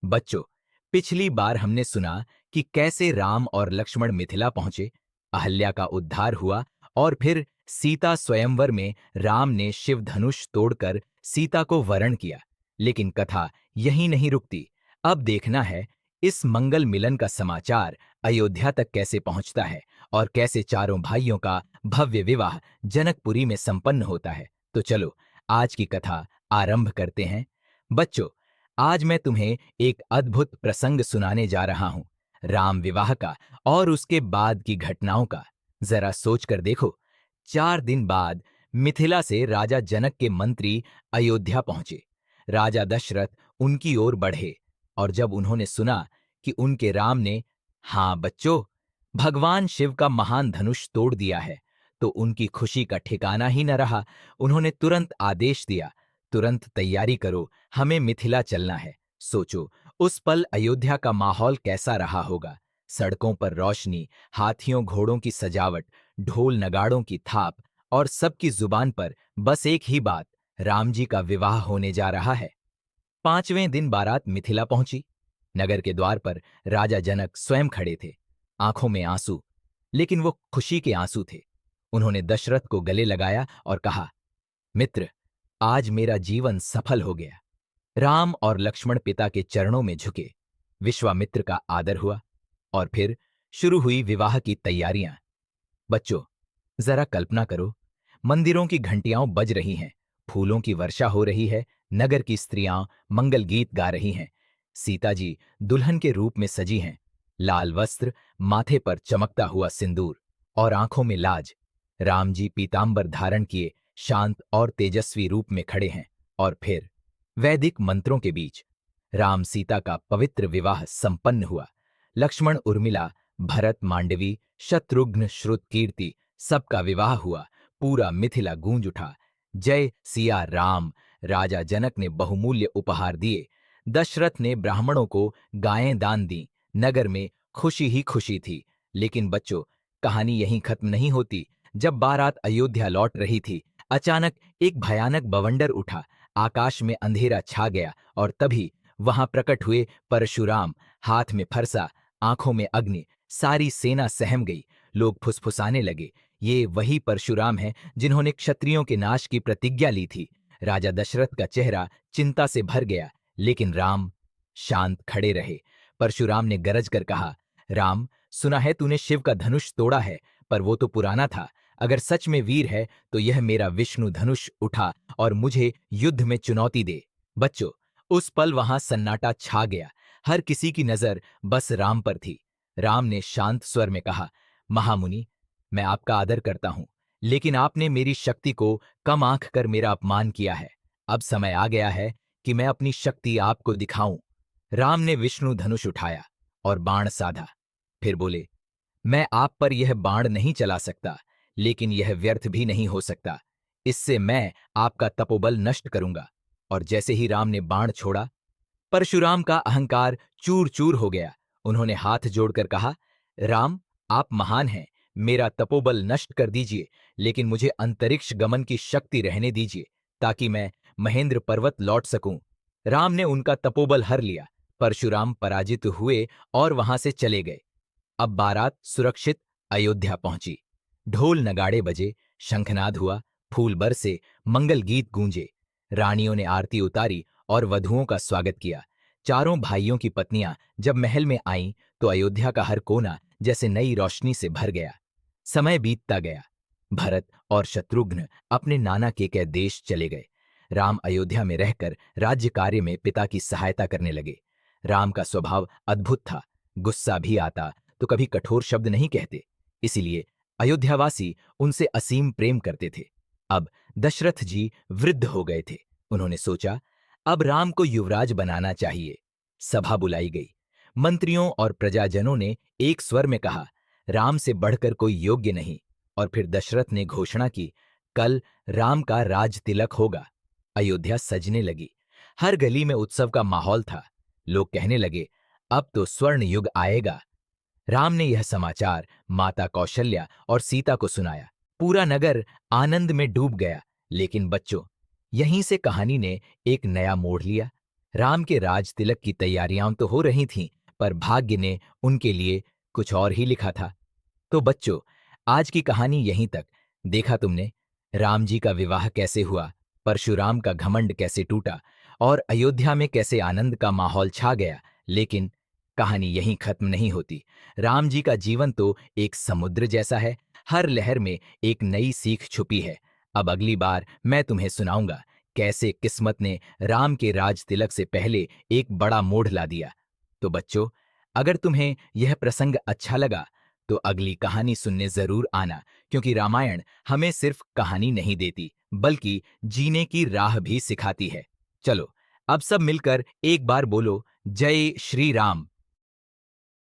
बच्चों, पिछली बार हमने सुना कि कैसे राम और लक्ष्मण मिथिला पहुंचे, अहल्या का उद्धार हुआ और फिर सीता स्वयंवर में राम ने शिव धनुष तोड़कर सीता को वरण किया। लेकिन कथा यहीं नहीं रुकती। अब देखना है इस मंगल मिलन का समाचार अयोध्या तक कैसे पहुंचता है और कैसे चारों भाइयों का भव्य विवाह जनकपुरी में संपन्न होता है। तो चलो आज की कथा आरंभ करते हैं। बच्चों, आज मैं तुम्हें एक अद्भुत प्रसंग सुनाने जा रहा हूं, राम विवाह का और उसके बाद की घटनाओं का। जरा सोच कर देखो, 4 दिन बाद मिथिला से राजा जनक के मंत्री अयोध्या पहुंचे। राजा दशरथ उनकी ओर बढ़े और जब उन्होंने सुना कि उनके राम ने, हाँ बच्चों, भगवान शिव का महान धनुष तोड़ दिया है, तो उनकी खुशी का ठिकाना ही न रहा। उन्होंने तुरंत आदेश दिया, तुरंत तैयारी करो, हमें मिथिला चलना है। सोचो, उस पल अयोध्या का माहौल कैसा रहा होगा। सड़कों पर रोशनी, हाथियों घोड़ों की सजावट, ढोल नगाड़ों की थाप और सबकी जुबान पर बस एक ही बात, राम जी का विवाह होने जा रहा है। 5वें दिन बारात मिथिला पहुंची। नगर के द्वार पर राजा जनक स्वयं खड़े थे, आंखों में आंसू, लेकिन वो खुशी के आंसू थे। उन्होंने दशरथ को गले लगाया और कहा, मित्र, आज मेरा जीवन सफल हो गया। राम और लक्ष्मण पिता के चरणों में झुके। विश्वामित्र का आदर हुआ और फिर शुरू हुई विवाह की तैयारियां। बच्चों, जरा कल्पना करो, मंदिरों की घंटियां बज रही हैं, फूलों की वर्षा हो रही है, नगर की स्त्रियां मंगल गीत गा रही हैं। सीता जी दुल्हन के रूप में सजी हैं, लाल वस्त्र, माथे पर चमकता हुआ सिंदूर और आंखों में लाज। राम जी पीतांबर धारण किए शांत और तेजस्वी रूप में खड़े हैं। और फिर वैदिक मंत्रों के बीच राम सीता का पवित्र विवाह संपन्न हुआ। लक्ष्मण उर्मिला, भरत मांडवी, शत्रुघ्न श्रुतकीर्ति, सबका विवाह हुआ। पूरा मिथिला गूंज उठा, जय सिया राम। राजा जनक ने बहुमूल्य उपहार दिए। दशरथ ने ब्राह्मणों को गायें दान दी। नगर में खुशी ही खुशी थी। लेकिन बच्चों, कहानी यहीं खत्म नहीं होती। जब बारात अयोध्या लौट रही थी, अचानक एक भयानक बवंडर उठा। आकाश में अंधेरा छा गया और तभी वहां प्रकट हुए परशुराम, हाथ में फरसा, आंखों में अग्नि। सारी सेना सहम गई। लोग फुसफुसाने लगे, ये वही परशुराम हैं जिन्होंने क्षत्रियों के नाश की प्रतिज्ञा ली थी। राजा दशरथ का चेहरा चिंता से भर गया, लेकिन राम शांत खड़े रहे। परशुराम ने गरज कर कहा, राम, सुना है तूने शिव का धनुष तोड़ा है, पर वो तो पुराना था। अगर सच में वीर है तो यह मेरा विष्णु धनुष उठा और मुझे युद्ध में चुनौती दे। बच्चों, उस पल वहां सन्नाटा छा गया। हर किसी की नजर बस राम पर थी। राम ने शांत स्वर में कहा, महामुनि, मैं आपका आदर करता हूं, लेकिन आपने मेरी शक्ति को कम आंक कर मेरा अपमान किया है। अब समय आ गया है कि मैं अपनी शक्ति आपको दिखाऊं। राम ने विष्णु धनुष उठाया और बाण साधा। फिर बोले, मैं आप पर यह बाण नहीं चला सकता, लेकिन यह व्यर्थ भी नहीं हो सकता। इससे मैं आपका तपोबल नष्ट करूंगा। और जैसे ही राम ने बाण छोड़ा, परशुराम का अहंकार चूर चूर हो गया। उन्होंने हाथ जोड़कर कहा, राम, आप महान हैं, मेरा तपोबल नष्ट कर दीजिए, लेकिन मुझे अंतरिक्ष गमन की शक्ति रहने दीजिए, ताकि मैं महेंद्र पर्वत लौट सकूं। राम ने उनका तपोबल हर लिया। परशुराम पराजित हुए और वहां से चले गए। अब बारात सुरक्षित अयोध्या पहुंची। ढोल नगाड़े बजे, शंखनाद हुआ, फूल बरसे, मंगल गीत गूंजे। रानियों ने आरती उतारी और वधुओं का स्वागत किया। चारों भाइयों की पत्नियां जब महल में आईं तो अयोध्या का हर कोना जैसे नई रोशनी से भर गया। समय बीतता गया। भरत और शत्रुघ्न अपने नाना के देश चले गए। राम अयोध्या में रहकर राज्य कार्य में पिता की सहायता करने लगे। राम का स्वभाव अद्भुत था। गुस्सा भी आता तो कभी कठोर शब्द नहीं कहते। इसीलिए अयोध्यावासी उनसे असीम प्रेम करते थे। अब दशरथ जी वृद्ध हो गए थे। उन्होंने सोचा, अब राम को युवराज बनाना चाहिए। सभा बुलाई गई। मंत्रियों और प्रजाजनों ने एक स्वर में कहा, राम से बढ़कर कोई योग्य नहीं। और फिर दशरथ ने घोषणा की, कल राम का राज तिलक होगा। अयोध्या सजने लगी। हर गली में उत्सव का माहौल था। लोग कहने लगे, अब तो स्वर्ण युग आएगा। राम ने यह समाचार माता कौशल्या और सीता को सुनाया। पूरा नगर आनंद में डूब गया। लेकिन बच्चों, यहीं से कहानी ने एक नया मोड़ लिया। राम के राज तिलक की तैयारियां तो हो रही थीं, पर भाग्य ने उनके लिए कुछ और ही लिखा था। तो बच्चों, आज की कहानी यहीं तक। देखा तुमने, राम जी का विवाह कैसे हुआ, परशुराम का घमंड कैसे टूटा और अयोध्या में कैसे आनंद का माहौल छा गया। लेकिन कहानी यहीं खत्म नहीं होती। राम जी का जीवन तो एक समुद्र जैसा है, हर लहर में एक नई सीख छुपी है। अब अगली बार मैं तुम्हें सुनाऊंगा कैसे किस्मत ने राम के राज तिलक से पहले एक बड़ा मोड़ ला दिया। तो बच्चों, अगर तुम्हें यह प्रसंग अच्छा लगा तो अगली कहानी सुनने जरूर आना, क्योंकि रामायण हमें सिर्फ कहानी नहीं देती, बल्कि जीने की राह भी सिखाती है। चलो, अब सब मिलकर एक बार बोलो, जय श्री राम।